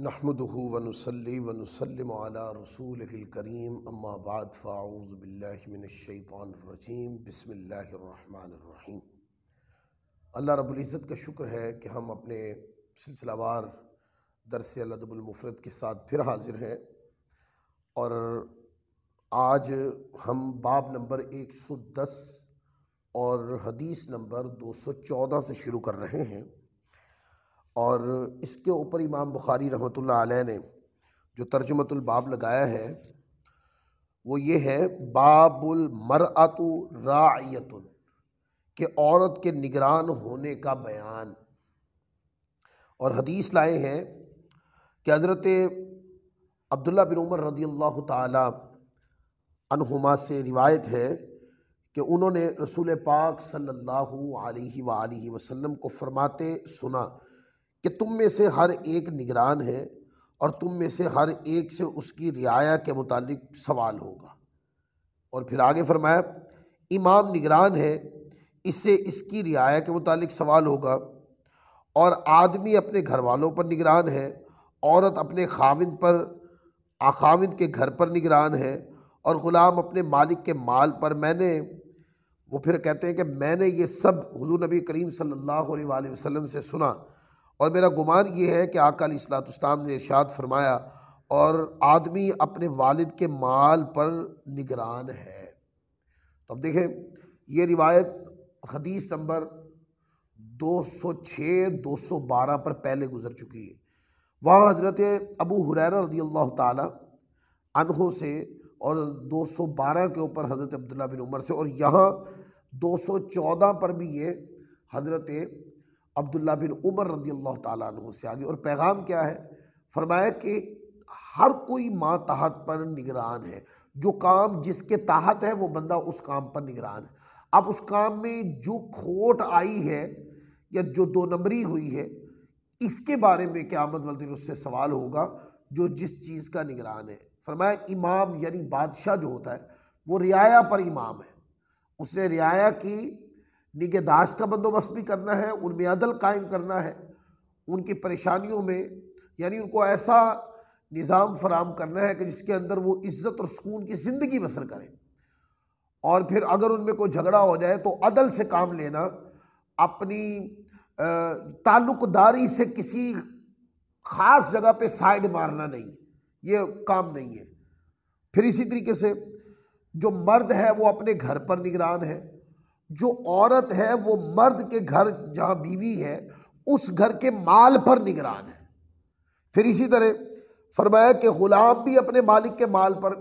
नहमदुहु व नुसल्ली व नुसल्लिमु अला रसूलिहिल करीम अम्मा बाद फ़अऊज़ु बिल्लाहि मिनश शैतानिर रजीम बिस्मिल्लाहिर रहमानिर रहीम। अल्लाह रब्बुल इज़्ज़त का शुक्र है कि हम अपने सिलसिलावार दर्स अल-अदबुल मुफ़रद के साथ फिर हाज़िर हैं और आज हम बाब नंबर 110 और हदीस नंबर 214 से शुरू कर रहे हैं। और इसके ऊपर इमाम बुखारी रहमतुल्लाह अलैह ने जो तर्जुमतुल बाब लगाया है वो ये है, बाबुल मरअतु राइयतुन, कि औरत के निगरान होने का बयान। और हदीस लाए हैं कि हज़रत अब्दुल्ला बिन उमर रदियल्लाहु ताला अन्हुमा से रिवायत है कि उन्होंने रसूल पाक सल्लल्लाहु अलैहि वालिहि वसल्लम को फरमाते सुना कि तुम में से हर एक निगरान है और तुम में से हर एक से उसकी रियाया के मुतालिक सवाल होगा। और फिर आगे फरमाया, इमाम निगरान है, इससे इसकी रियाया के मुतालिक सवाल होगा। और आदमी अपने घर वालों पर निगरान है, औरत अपने खाविंद पर खाविंद के घर पर निगरान है, और ग़ुलाम अपने मालिक के माल पर। वो फिर कहते हैं कि मैंने ये सब हुज़ूर नबी करीम सल्लल्लाहु अलैहि वसल्लम से सुना और मेरा गुमान ये है कि आका अलैहिस्सलाम ने इरशाद फरमाया, और आदमी अपने वालिद के माल पर निगरान है। तो अब देखें, ये रिवायत हदीस नंबर 206-212 पर पहले गुजर चुकी है। वहाँ हज़रत अबू हुरैरा रज़ियल्लाहु ताला अन्हु से और 212 के ऊपर हज़रत अब्दुल्ला बिन उमर से, और यहाँ 214 पर भी ये हज़रत अब्दुल्ला बिन उमर रज़ियल्लाहु ताला अन्हु से आगे। और पैगाम क्या है? फरमाया कि हर कोई माँ तहत पर निगरान है। जो काम जिसके तहत है वो बंदा उस काम पर निगरान है। अब उस काम में जो खोट आई है या जो दो नंबरी हुई है, इसके बारे में क़यामत वाले दिन उससे सवाल होगा जो जिस चीज़ का निगरान है। फरमाया इमाम यानी बादशाह जो होता है वो रियाया पर इमाम है। उसने रियाया की निगहदाश्त का बंदोबस्त भी करना है, उनमें अदल कायम करना है, उनकी परेशानियों में यानी उनको ऐसा निज़ाम फराम करना है कि जिसके अंदर वो इज़्ज़त और सुकून की ज़िंदगी बसर करें। और फिर अगर उनमें कोई झगड़ा हो जाए तो अदल से काम लेना, अपनी ताल्लुक़दारी से किसी ख़ास जगह पे साइड मारना नहीं, ये काम नहीं है। फिर इसी तरीके से जो मर्द है वो अपने घर पर निगरान है, जो औरत है वो मर्द के घर जहाँ बीवी है उस घर के माल पर निगरान है। फिर इसी तरह फरमाया कि ग़ुलाम भी अपने मालिक के माल पर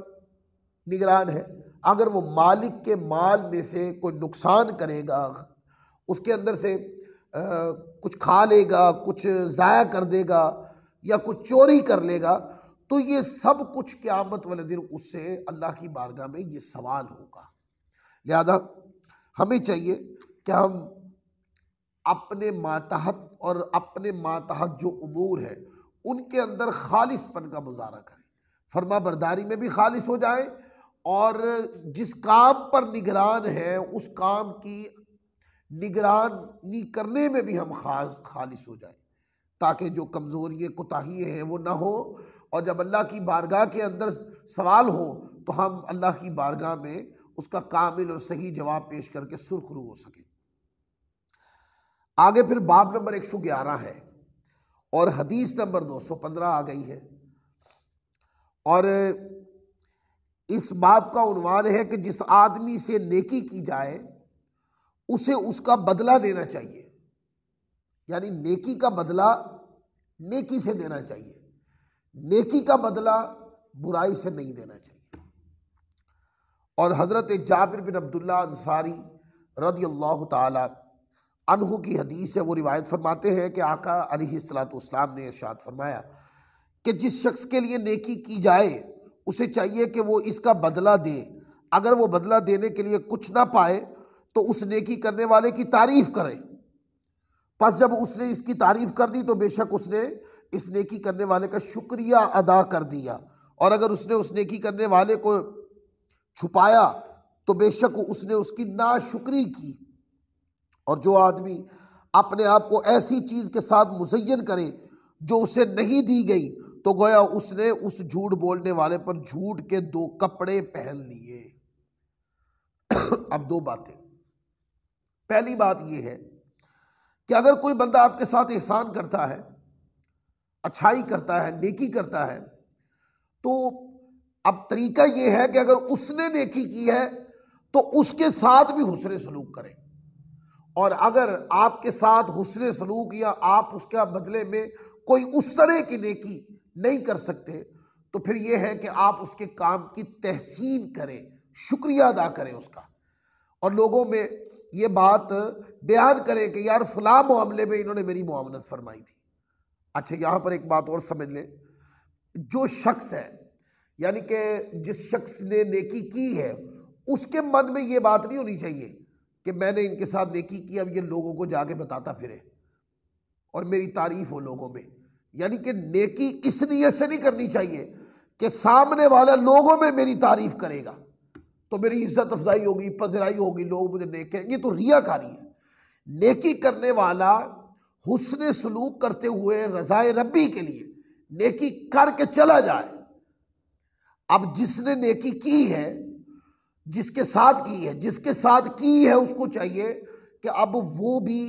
निगरान है। अगर वो मालिक के माल में से कोई नुकसान करेगा, उसके अंदर से कुछ खा लेगा, कुछ ज़ाया कर देगा या कुछ चोरी कर लेगा, तो ये सब कुछ क़यामत वाले दिन उससे अल्लाह की बारगाह में ये सवाल होगा। लिहाजा हमें चाहिए कि हम अपने मातहत और अपने मातहत जो उमूर है उनके अंदर खालिसपन का मुजाहरा करें, फरमा बरदारी में भी खालिस हो जाए, और जिस काम पर निगरान है उस काम की निगरानी करने में भी हम खालिस हो जाए, ताकि जो कमज़ोरियाँ कोताही हैं वो ना हो, और जब अल्लाह की बारगाह के अंदर सवाल हो तो हम अल्लाह की बारगाह में उसका कामिल और सही जवाब पेश करके सुरखरू हो सके। आगे फिर बाब नंबर 111 है और हदीस नंबर 215 आ गई है। और इस बाब का उन्वान है कि जिस आदमी से नेकी की जाए उसे उसका बदला देना चाहिए, यानी नेकी का बदला नेकी से देना चाहिए, नेकी का बदला बुराई से नहीं देना चाहिए। और हज़रत जाबिर बिन अब्दुल्ला अंसारी रदियल्लाहु ताला अन्हु की हदीस है, वो रिवायत फरमाते हैं कि आका अलैहिस्सलाम ने इरशाद फरमाया कि जिस शख्स के लिए नेकी की जाए उसे चाहिए कि वो इसका बदला दे। अगर वो बदला देने के लिए कुछ ना पाए तो उस नेकी करने वाले की तारीफ़ करे। बस जब उसने इसकी तारीफ़ कर दी तो बेशक उसने इस नेकी करने वाले का शुक्रिया अदा कर दिया, और अगर उसने उस नेकी करने वाले को छुपाया तो बेशक उसने उसकी नाशुक्री की। और जो आदमी अपने आप को ऐसी चीज़ के साथ मुज़य्यन करे जो उसे नहीं दी गई तो गोया उसने उस झूठ बोलने वाले पर झूठ के 2 कपड़े पहन लिए। अब 2 बातें। पहली बात यह है कि अगर कोई बंदा आपके साथ एहसान करता है, अच्छाई करता है, नेकी करता है, तो अब तरीका यह है कि अगर उसने नेकी की है तो उसके साथ भी हुस्न सलूक करें, और अगर आपके साथ हुस्न सलूक या आप उसके बदले में कोई उस तरह की नेकी नहीं कर सकते तो फिर यह है कि आप उसके काम की तहसीन करें, शुक्रिया अदा करें उसका, और लोगों में ये बात बयान करें कि यार फलां मामले में इन्होंने मेरी मुआवनत फरमाई थी। अच्छा, यहाँ पर एक बात और समझ लें, जो शख्स है यानी कि जिस शख्स ने नेकी की है उसके मन में ये बात नहीं होनी चाहिए कि मैंने इनके साथ नेकी की, अब ये लोगों को जाके बताता फिरे और मेरी तारीफ हो लोगों में। यानी कि नेकी इस नीयत से नहीं करनी चाहिए कि सामने वाला लोगों में मेरी तारीफ करेगा तो मेरी इज्जत अफजाई होगी, पजराई होगी, लोग मुझे नेक कहेंगे। ये तो रियाकारी है। नेकी करने वाला हुस्न सलूक करते हुए रज़ाए रब्बी के लिए नेकी करके चला जाए। अब जिसने नेकी की है, जिसके साथ की है उसको चाहिए कि अब वो भी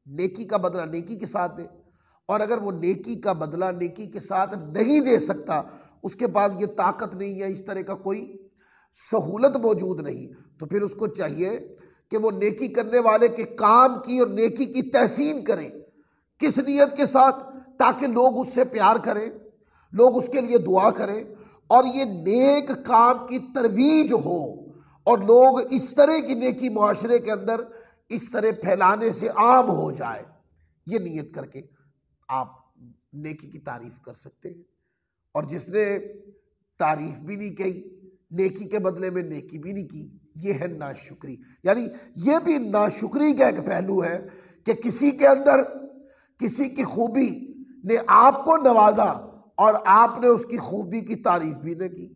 नेकी का बदला नेकी के साथ दे, और अगर वो नेकी का बदला नेकी के साथ नहीं दे सकता, उसके पास ये ताकत नहीं है, इस तरह का कोई सहूलत मौजूद नहीं, तो फिर उसको चाहिए कि वो नेकी करने वाले के काम की और नेकी की तहसीन करें। किस नीयत के साथ? ताकि लोग उससे प्यार करें, लोग उसके लिए दुआ करें और ये नेक काम की तरवीज हो, और लोग इस तरह की नेकी मुआशरे के अंदर इस तरह फैलाने से आम हो जाए। ये नीयत करके आप नेकी की तारीफ कर सकते हैं। और जिसने तारीफ भी नहीं की, नेकी के बदले में नेकी भी नहीं की, ये है नाशुक्री। यानी ये भी नाशुक्री का एक पहलू है कि किसी के अंदर किसी की खूबी ने आपको नवाजा और आपने उसकी खूबी की तारीफ भी न की।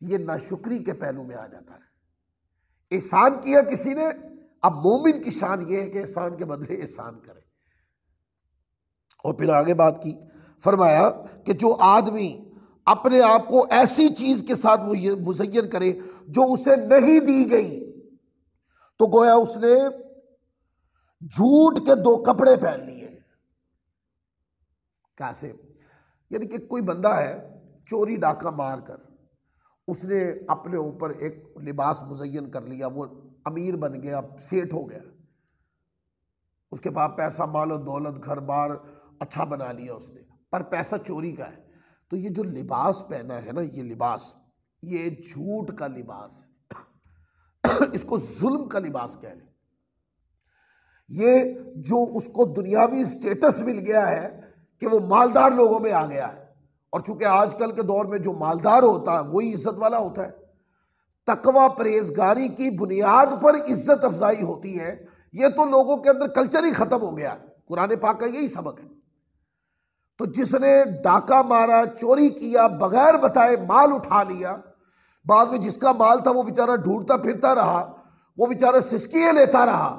ये नाशुक्री के पहलू में आ जाता है। एहसान किया किसी ने, अब मोमिन की शान ये है कि एहसान के बदले एहसान करे। और फिर आगे बात की, फरमाया कि जो आदमी अपने आप को ऐसी चीज के साथ मुज़य्यन करे जो उसे नहीं दी गई, तो गोया उसने झूठ के 2 कपड़े पहन लिए। कैसे? यानी कि कोई बंदा है, चोरी डाका मार कर उसने अपने ऊपर एक लिबास मुज़य्यन कर लिया, वो अमीर बन गया, सेठ हो गया, उसके पास पैसा, मालो दौलत, घर बार अच्छा बना लिया उसने, पर पैसा चोरी का है। तो ये जो लिबास पहना है ना, ये लिबास, ये झूठ का लिबास इसको जुल्म का लिबास कह लें। ये जो उसको दुनियावी स्टेटस मिल गया है कि वो मालदार लोगों में आ गया है, और चूंकि आजकल के दौर में जो मालदार होता है वही इज्जत वाला होता है। तकवा परहेजगारी की बुनियाद पर इज्जत अफजाई होती है। ये तो लोगों के अंदर कल्चर ही खत्म हो गया। कुरान पाक का यही सबक है। तो जिसने डाका मारा, चोरी किया, बगैर बताए माल उठा लिया, बाद में जिसका माल था वो बेचारा ढूंढता फिरता रहा, वो बेचारा सिसकियां लेता रहा,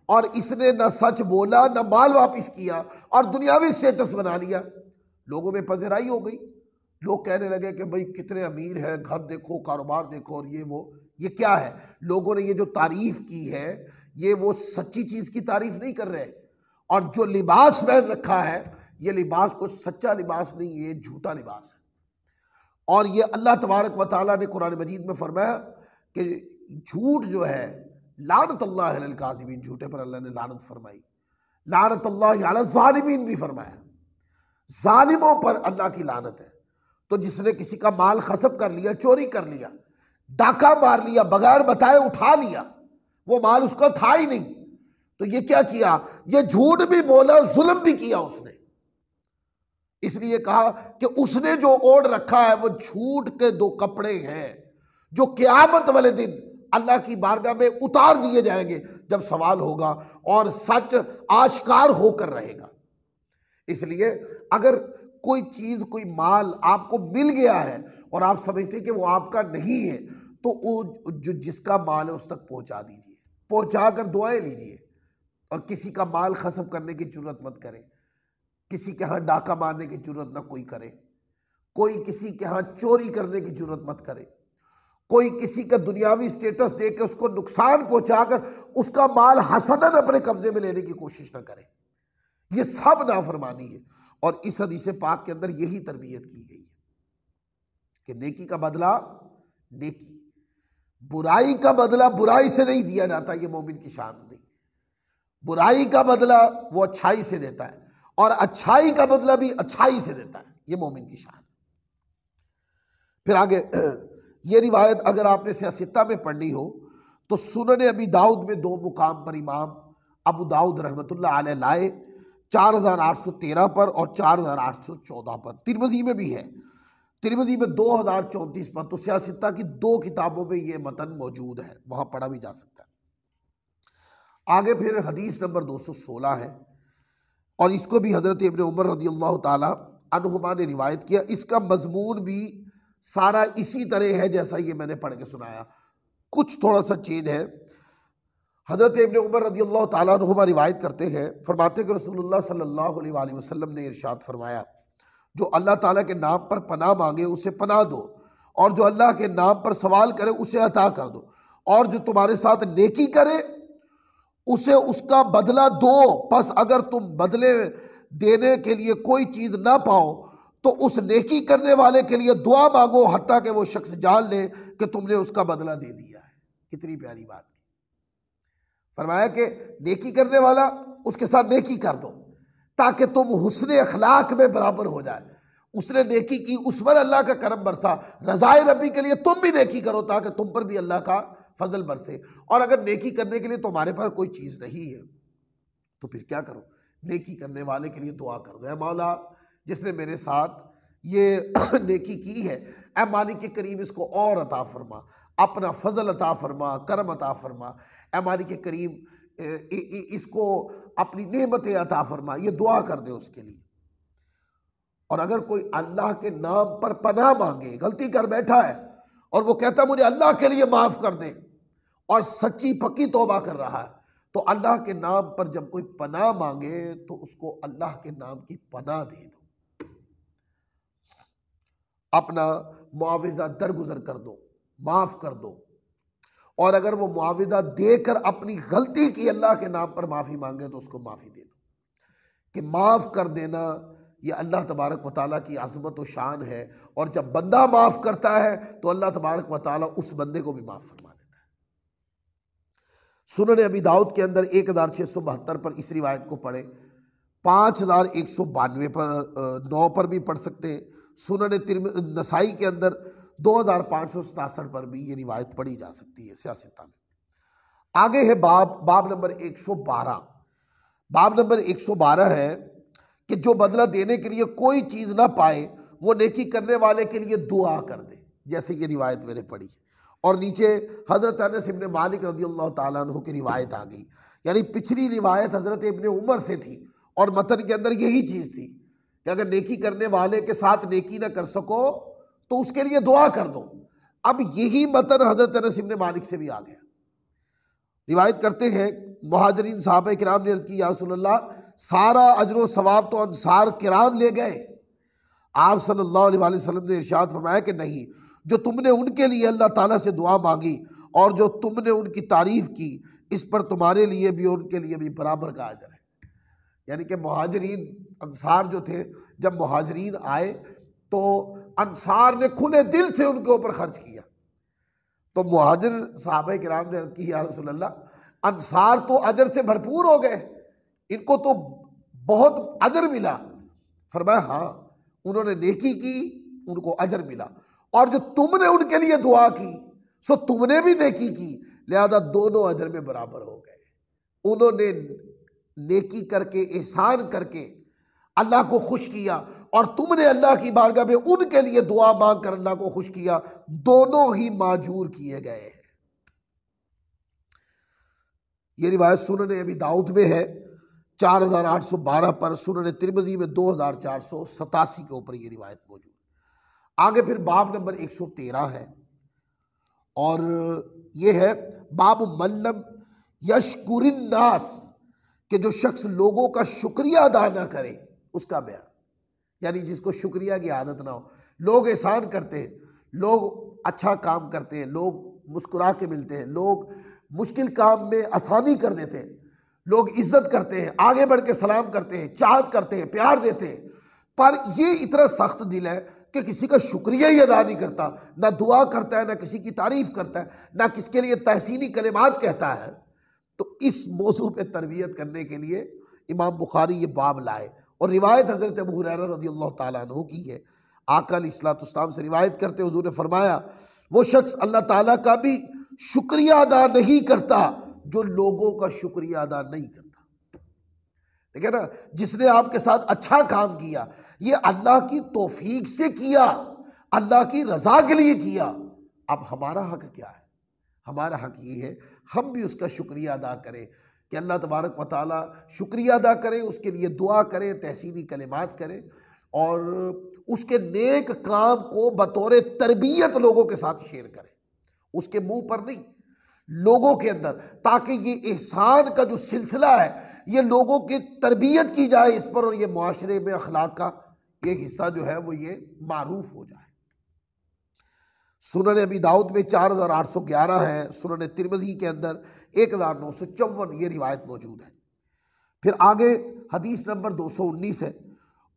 और इसने न सच बोला न माल वापिस किया और दुनियावी स्टेटस बना लिया। लोगों में पजराई हो गई। लोग कहने लगे कि भाई कितने अमीर है, घर देखो, कारोबार देखो, और ये वो। ये क्या है? लोगों ने ये जो तारीफ की है, ये वो सच्ची चीज की तारीफ नहीं कर रहे। और जो लिबास पहन रखा है, ये लिबास को सच्चा लिबास नहीं, ये झूठा लिबास है। और ये अल्लाह तबारक व तआला ने कुरान मजीद में फरमाया कि झूठ जो है, लानतुल्लाहि अलल काज़िबीन, झूठे पर अल्लाह ने लानत फरमाई। लानतुल्लाहि अलल ज़ालिमीन भी फरमाया, जालिमों पर अल्लाह की लानत है। तो जिसने किसी का माल खसब कर लिया, चोरी कर लिया, डाका मार लिया, बगैर बताए उठा लिया, वो माल उसका था ही नहीं, तो ये क्या किया? ये झूठ भी बोला, जुल्म भी किया उसने। इसलिए कहा कि उसने जो ओढ़ रखा है वो झूठ के 2 कपड़े हैं जो क़यामत वाले दिन अल्लाह की बारगाह में उतार दिए जाएंगे जब सवाल होगा और सच आश्कार होकर रहेगा। इसलिए अगर कोई चीज, कोई माल आपको मिल गया है और आप समझते कि वो आपका नहीं है, तो वो जो जिसका माल है उस तक पहुंचा दीजिए, पहुंचा कर दुआएं लीजिए, और किसी का माल खसब करने की जरूरत मत करें। किसी के यहाँ डाका मारने की जरूरत ना कोई करे, कोई किसी के यहाँ चोरी करने की जरूरत मत करे, कोई किसी का दुनियावी स्टेटस दे के उसको नुकसान पहुंचाकर उसका माल हसदन अपने कब्जे में लेने की कोशिश ना करे। ये सब नाफरमानी है। और इस हदीस पाक के अंदर यही तरबियत की गई है कि नेकी का बदला नेकी, बुराई का बदला बुराई से नहीं दिया जाता। ये मोमिन की शान नहीं। बुराई का बदला वो अच्छाई से देता है और अच्छाई का बदला भी अच्छाई से देता है। ये मोमिन की शान। फिर आगे ये रिवायत अगर आपने सियासता में पढ़नी हो तो सुनन अबी दाऊद में 2 मुकाम पर इमाम अबू दाऊद रहमतुल्लाह अलैह लाए, 4813 पर और 4814 पर। तिरमिज़ी में भी है, तिरमिज़ी में 2034 पर। तो सियासता की 2 किताबों में ये मतन मौजूद है, वहां पढ़ा भी जा सकता है। आगे फिर हदीस नंबर 216 है और इसको भी हज़रत इब्न उमर रज़ियल्लाहु ताला अन्हुमा ने रिवायत किया। इसका मजमून भी सारा इसी तरह है जैसा ये मैंने पढ़ के सुनाया, कुछ थोड़ा सा चेंज है। हज़रत इब्न उमर रज़ियल्लाहु ताला अन्हुमा रिवायत करते हैं, फरमाते कि रसूलुल्लाह सल्लल्लाहु अलैहि वसल्लम ने इरशाद फरमाया, जो अल्लाह ताला के नाम पर पनाह मांगे उसे पनाह दो, और जो अल्लाह के नाम पर सवाल करे उसे अता कर दो, और जो तुम्हारे साथ नेकी करे उसे उसका बदला दो। बस अगर तुम बदले देने के लिए कोई चीज़ ना पाओ तो उस नेकी करने वाले के लिए दुआ मांगो, हत्ता कि वो शख्स जान ले कि तुमने उसका बदला दे दिया है। कितनी प्यारी बात। फरमाया कि नेकी करने वाला उसके साथ नेकी कर दो ताकि तुम हुस्न अखलाक में बराबर हो जाए। उसने नेकी की, उस पर अल्लाह का करम बरसा, रज़ाए रब्बी के लिए तुम भी नेकी करो ताकि तुम पर भी अल्लाह का फजल बरसे। और अगर नेकी करने के लिए तुम्हारे पास कोई चीज़ नहीं है तो फिर क्या करो, नेकी करने वाले के लिए दुआ कर दो, ऐ मौला जिसने मेरे साथ ये नेकी की है, ऐ मालिक के करीम इसको और अता फरमा, अपना फजल अता फरमा, करम अता फरमा, ऐ मालिक के करीम इसको अपनी नेमतें अता फरमा। ये दुआ कर दे उसके लिए। और अगर कोई अल्लाह के नाम पर पनाह मांगे, गलती कर बैठा है और वो कहता मुझे अल्लाह के लिए माफ़ कर दे और सच्ची पक्की तौबा कर रहा है, तो अल्लाह के नाम पर जब कोई पनाह मांगे तो उसको अल्लाह के नाम की पनाह दे दो, अपना मुआविजा दरगुजर कर दो, माफ़ कर दो। और अगर वो मुआविजा देकर अपनी गलती की अल्लाह के नाम पर माफ़ी मांगे तो उसको माफ़ी दे दो। कि माफ़ कर देना ये अल्लाह तबारक व तआला की अज़मत व शान है, और जब बंदा माफ़ करता है तो अल्लाह तबारक व तआला उस बंदे को भी माफ़ फरमा देता है। सुनन अबी दाऊद के अंदर 1672 पर इस रिवायत को पढ़े, 5192 पर 9 पर भी पढ़ सकते हैं। सुनन नसाई के अंदर 2567 पर भी ये रिवायत पढ़ी जा सकती है सियासता में। आगे है बाब नंबर 112। बाब नंबर 112 है कि जो बदला देने के लिए कोई चीज़ ना पाए वो नेकी करने वाले के लिए दुआ कर दे, जैसे ये रिवायत मैंने पढ़ी। और नीचे हज़रत अनस इब्न मालिक रज़ियल्लाहु ताला अन्हु की रिवायत आ गई। यानी पिछली रिवायत हज़रत इब्न उमर से थी और मतन के अंदर यही चीज़ थी कि अगर नेकी करने वाले के साथ नेकी ना कर सको तो उसके लिए दुआ कर दो। अब यही मतन हज़रत अनस इब्न मालिक से भी आ गया। रिवायत करते हैं मुहाजिरीन साहबा किराम ने अर्ज़ की, या रसूलल्लाह, सारा अजर सवाब तो अंसार किराम ले गए। आप सल्लल्लाहु अलैहि वसल्लम ने इरशाद फरमाया कि नहीं, जो तुमने उनके लिए अल्लाह ताला से दुआ मांगी और जो तुमने उनकी तारीफ़ की, इस पर तुम्हारे लिए भी और उनके लिए भी बराबर का अजर है। यानी कि मुहाजिरीन अंसार जो थे, जब मुहाजिरीन आए तो अंसार ने खुले दिल से उनके ऊपर खर्च किया। तो मुहाजिर साहबा किराम ने अर्ज़ की, या रसूलल्लाह, अंसार तो अजर से भरपूर हो गए, इनको तो बहुत अजर मिला। फरमाया हाँ, उन्होंने नेकी की, उनको अजर मिला, और जो तुमने उनके लिए दुआ की सो तुमने भी नेकी की, लिहाजा दोनों अजर में बराबर हो गए। उन्होंने नेकी करके, एहसान करके अल्लाह को खुश किया और तुमने अल्लाह की बारगाह में उनके लिए दुआ मांग कर अल्लाह को खुश किया, दोनों ही माजूर किए गए हैं। ये रिवायत सुनन अबी दाऊद में है 4812 पर, सुनन तिरमिज़ी में 2487 के ऊपर ये रिवायत मौजूद। आगे फिर बाब नंबर 113 है और ये है बाब मल्लम यशकुरिन नास, कि जो शख्स लोगों का शुक्रिया अदा ना करे उसका बयान, यानी जिसको शुक्रिया की आदत ना हो। लोग एहसान करते हैं, लोग अच्छा काम करते हैं, लोग मुस्कुरा के मिलते हैं, लोग मुश्किल काम में आसानी कर देते हैं, लोग इज्जत करते हैं, आगे बढ़ के सलाम करते हैं, चाहत करते हैं, प्यार देते हैं, पर ये इतना सख्त दिल है कि किसी का शुक्रिया ही अदा नहीं करता, ना दुआ करता है, ना किसी की तारीफ करता है, ना किसके लिए तहसीनी कलिमात कहता है। तो इस मौजू पे तरबियत करने के लिए इमाम बुखारी ये बाब लाए, और रिवायत हज़रत अबू हुरैरा रज़ियल्लाहु ताला अन्हु की है। आका अलैहिस्सलाम से रिवायत करते हुज़ूर ने फरमाया, वो शख्स अल्लाह ताला का भी शुक्रिया अदा नहीं करता जो लोगों का शुक्रिया अदा नहीं करता। ठीक है ना, जिसने आपके साथ अच्छा काम किया, ये अल्लाह की तौफीक से किया, अल्लाह की रजा के लिए किया। अब हमारा हक क्या है? हमारा हक ये है हम भी उसका शुक्रिया अदा करें कि अल्लाह तबारक व तआला शुक्रिया अदा करें, उसके लिए दुआ करें, तहसीनी कलिमात करें, और उसके नेक काम को बतौर तरबियत लोगों के साथ शेयर करें, उसके मुंह पर नहीं, लोगों के अंदर, ताकि ये एहसान का जो सिलसिला है ये लोगों की तरबियत की जाए इस पर, और ये मुआशरे में अखलाक का ये हिस्सा जो है वो ये मारूफ हो जाए। सुनन अबी दाऊद में 4811 है, सुनन तिरमिज़ी के अंदर 1954 ये रिवायत मौजूद है। फिर आगे हदीस नंबर 219 है,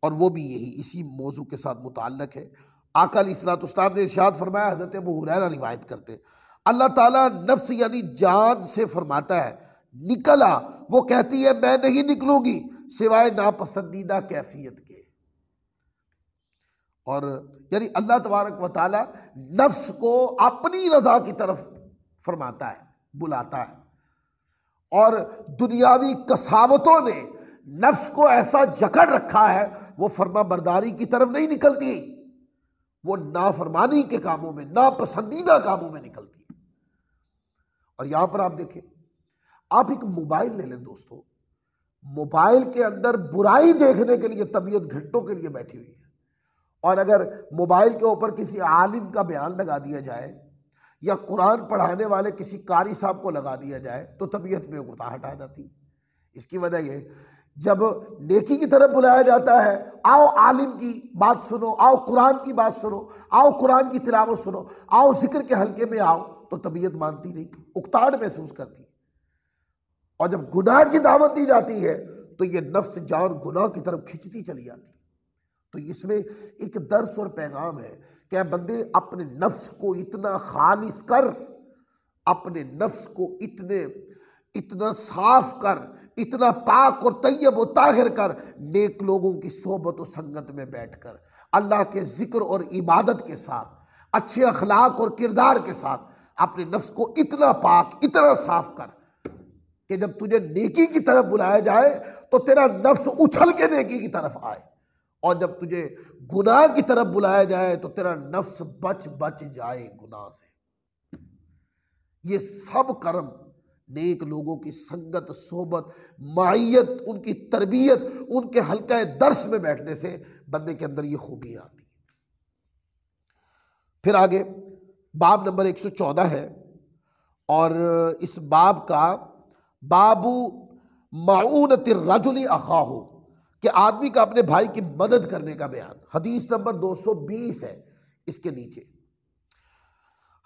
और वो भी यही इसी मौजू के साथ मुताल्लक है। आका अलैहिस्सलाम ने इरशाद फरमाया, हज़रत अबू हुरैरा रिवायत करते हैं, अल्लाह ताला नफ्स यानी जान से फरमाता है, निकला, वो कहती है मैं नहीं निकलूंगी सिवाय नापसंदीदा कैफियत के। और यानी अल्लाह तबारक व तआला नफ्स को अपनी रजा की तरफ फरमाता है, बुलाता है, और दुनियावी कसावतों ने नफ्स को ऐसा जकड़ रखा है वो फर्मा बरदारी की तरफ नहीं निकलती, वो नाफरमानी के कामों में, नापसंदीदा कामों में निकलती है। और यहां पर आप देखें, आप एक मोबाइल ले लें दोस्तों, मोबाइल के अंदर बुराई देखने के लिए तबीयत घंटों के लिए बैठी हुई है, और अगर मोबाइल के ऊपर किसी आलिम का बयान लगा दिया जाए या कुरान पढ़ाने वाले किसी कारी साहब को लगा दिया जाए तो तबीयत में गुताहट आ जाती। इसकी वजह ये, जब नेकी की तरफ बुलाया जाता है, आओ आलिम की बात सुनो, आओ कुरान की बात सुनो, आओ कुरान की तिलावत सुनो, आओ जिक्र के हल्के में आओ, तो तबीयत मानती नहीं, उकताहट महसूस करती। और जब गुनाह की दावत दी जाती है तो ये नफ्स जान गुनाह की तरफ खिंचती चली जाती। तो इसमें एक दर्स और पैगाम है कि बंदे अपने नफ्स को इतना खालिस कर, अपने नफ्स को इतना साफ कर, इतना पाक और तैयब और ताहिर कर, नेक लोगों की सोहबत और संगत में बैठकर अल्लाह के जिक्र और इबादत के साथ, अच्छे अखलाक और किरदार के साथ अपने नफ्स को इतना पाक, इतना साफ कर कि जब तुझे नेकी की तरफ बुलाया जाए तो तेरा नफ्स उछल के नेकी की तरफ आए, और जब तुझे गुनाह की तरफ बुलाया जाए तो तेरा नफ्स बच जाए गुनाह से। ये सब कर्म नेक लोगों की संगत, सोबत, माहियत, उनकी तरबियत, उनके हल्का दर्स में बैठने से बंदे के अंदर ये खूबियां आती हैं। फिर आगे बाब नंबर 114 है, और इस बाब का बाबू माऊनत रजुली अखाहु, कि आदमी का अपने भाई की मदद करने का बयान। हदीस नंबर 220 है इसके नीचे।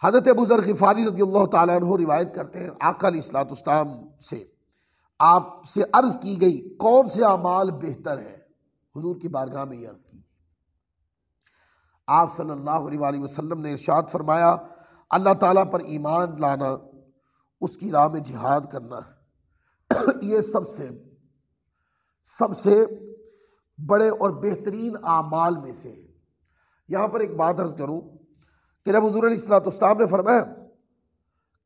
हज़रत अबू ज़र ग़िफ़ारी रज़ियल्लाहु ताला अन्हु रिवायत करते हैं, आका अलैहिस्सलाम से आपसे अर्ज़ की गई कौन से अमाल बेहतर है, हुजूर की बारगाह में ये अर्ज़ की। आप सल्लल्लाहु अलैहि वसल्लम ने इरशाद फरमाया, अल्लाह ताला पर ईमान लाना, उसकी राह में जिहाद करना, ये सबसे बड़े और बेहतरीन आमाल में से है। यहाँ पर एक बात अर्ज़ करूँ कि जब हुज़ूर अलैहिस्सलाम ने फरमाया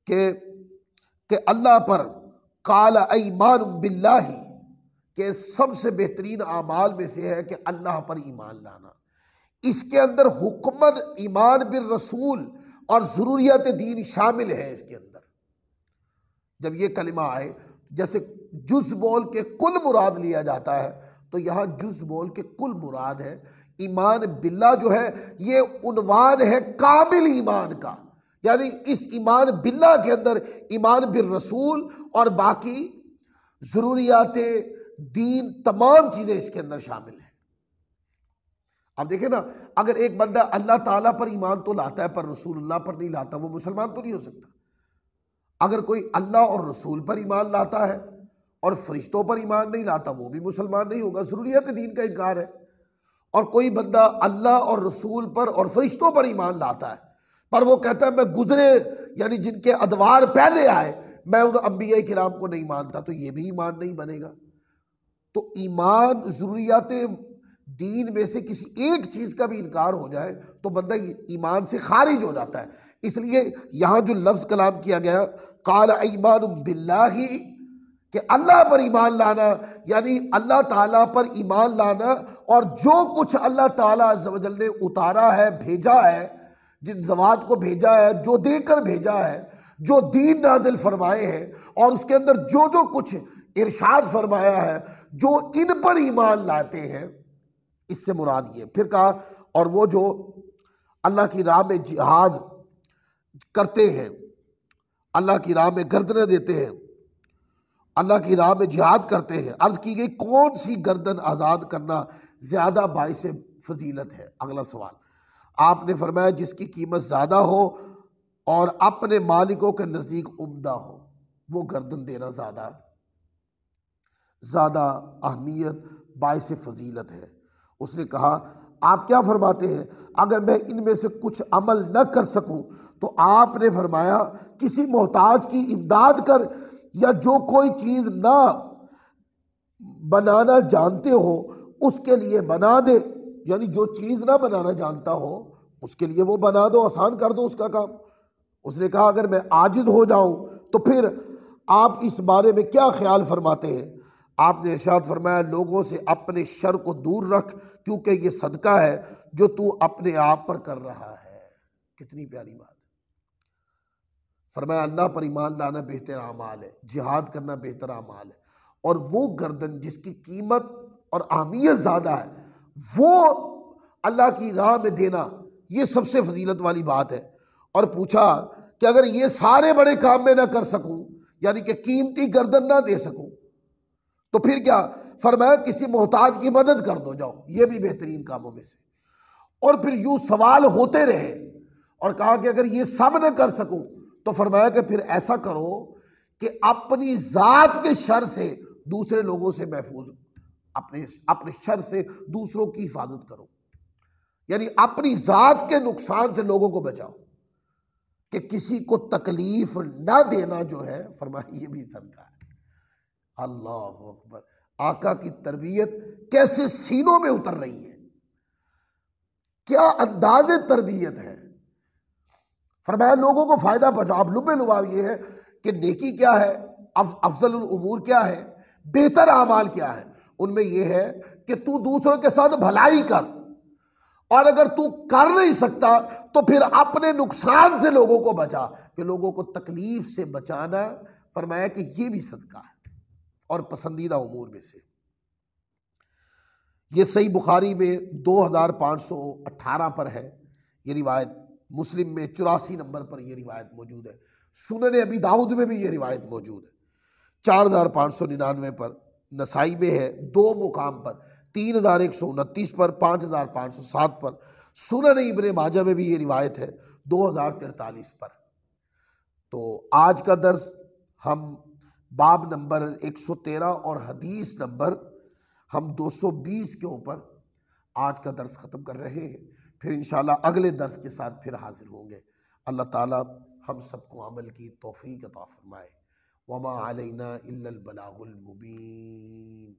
कि अल्लाह पर काला ईमान बिल्लाही, के सबसे बेहतरीन आमाल में से है कि अल्लाह पर ईमान लाना, इसके अंदर हुक्मन ईमान बिर रसूल और ज़रूरियत दीन शामिल है। इसके अंदर जब ये कलिमा आए, जैसे जुज़ बोल के कुल मुराद लिया जाता है, तो यहाँ जुज़ बोल के कुल मुराद है। ईमान बिल्ला जो है ये उन्वान है कामिल ईमान का, यानी इस ईमान बिल्ला के अंदर ईमान बिर रसूल और बाकी ज़रूरियात दीन तमाम चीज़ें इसके अंदर शामिल हैं। अब देखें ना, अगर एक बंदा अल्लाह ताला पर ईमान तो लाता है पर रसूलुल्लाह पर नहीं लाता, वो मुसलमान तो नहीं हो सकता। अगर कोई अल्लाह और रसूल पर ईमान लाता है और फरिश्तों पर ईमान नहीं लाता, वो भी मुसलमान नहीं होगा, ज़रूरियत दीन का इनकार है। और कोई बंदा अल्लाह और रसूल पर और फरिश्तों पर ईमान लाता है, पर वो कहता है मैं गुजरे यानी जिनके अदवार पहले आए मैं उन अंबिया किराम को नहीं मानता, तो ये भी ईमान नहीं बनेगा। तो ईमान ज़रूरियात दीन में से किसी एक चीज़ का भी इनकार हो जाए तो बंदा ईमान से खारिज हो जाता है। इसलिए यहाँ जो लफ्ज़ कलाम किया गया काल ईमान बिल्लाही, कि अल्लाह पर ईमान लाना, यानी अल्लाह ताला पर ईमान लाना और जो कुछ अल्लाह ताला अज़्ज़ व जल ने उतारा है, भेजा है, जिन ज़वात को भेजा है, जो देकर भेजा है, जो दीन नाजिल फरमाए हैं और उसके अंदर जो जो कुछ इरशाद फरमाया है, जो इन पर ईमान लाते हैं, इससे मुराद ये। फिर कहा और वो जो अल्लाह की राह में जिहाद करते हैं, अल्लाह की राह में गर्दनें देते हैं, अल्लाह की राह में जिहाद करते हैं। अर्ज की गई कौन सी गर्दन आज़ाद करना ज़्यादा बाइस फजीलत है? अगला सवाल आपने फरमाया जिसकी कीमत ज़्यादा हो और अपने मालिकों के नज़दीक उम्दा हो, वो गर्दन देना ज़्यादा अहमियत बाइस फजीलत है। उसने कहा आप क्या फरमाते हैं अगर मैं इनमें से कुछ अमल न कर सकूं? तो आपने फरमाया किसी मोहताज की इमदाद कर, या जो कोई चीज़ ना बनाना जानते हो उसके लिए बना दे, यानी जो चीज़ ना बनाना जानता हो उसके लिए वो बना दो, आसान कर दो उसका काम। उसने कहा अगर मैं आजिज़ हो जाऊं तो फिर आप इस बारे में क्या ख्याल फरमाते हैं? आपने इरशाद फरमाया लोगों से अपने शर को दूर रख, क्योंकि ये सदका है जो तू अपने आप पर कर रहा है। कितनी प्यारी बात। फरमाया अल्लाह पर ईमान लाना बेहतर अमाल है, जिहाद करना बेहतर अमाल है, और वो गर्दन जिसकी कीमत और अहमियत ज़्यादा है वो अल्लाह की राह में देना, ये सबसे फजीलत वाली बात है। और पूछा कि अगर ये सारे बड़े काम में ना कर सकूं, यानी कि कीमती गर्दन ना दे सकूं, तो फिर क्या? फरमाया किसी मोहताज की मदद कर दो, जाओ, ये भी बेहतरीन कामों में से। और फिर यूं सवाल होते रहे और कहा कि अगर ये सब न कर सकूं तो फरमाया कि फिर ऐसा करो कि अपनी जात के शर से दूसरे लोगों से महफूज, अपने शर से दूसरों की हिफाजत करो, यानी अपनी जात के नुकसान से लोगों को बचाओ, कि किसी को तकलीफ ना देना जो है, फरमाया ये भी सदका है। अल्लाह अकबर। आका की तरबियत कैसे सीनों में उतर रही है, क्या अंदाज़े तरबियत है। फरमाया लोगों को फायदा पहुंचाओ। अब लुबे लुबाव ये है कि नेकी क्या है, अफजलुल उमूर क्या है, बेहतर आमाल क्या है। उनमें यह है कि तू दूसरों के साथ भलाई कर, और अगर तू कर नहीं सकता तो फिर अपने नुकसान से लोगों को बचा, कि लोगों को तकलीफ से बचाना, फरमाया कि यह भी सदका है और पसंदीदा उमूर में से। यह सही बुखारी में 2518 पर है ये रिवायत, मुस्लिम में 84 नंबर पर यह रिवायत मौजूद है, सुनन अबी दाऊद में भी यह रिवायत मौजूद है 4599 पर, नसाई में है 2 मुकाम पर 3129 पर, 5507 पर, सुनन इब्ने माजा में भी ये रिवायत है 2043 पर। तो आज का दर्स हम बाब नंबर 113 और हदीस नंबर हम 220 के ऊपर आज का दर्स ख़त्म कर रहे हैं। फिर इंशाल्लाह अगले दर्स के साथ फिर हाजिर होंगे। अल्लाह ताला हम सबको अमल की तौफीक अता फरमाए। वमा अलैना इल्लल बलागुल मुबीन।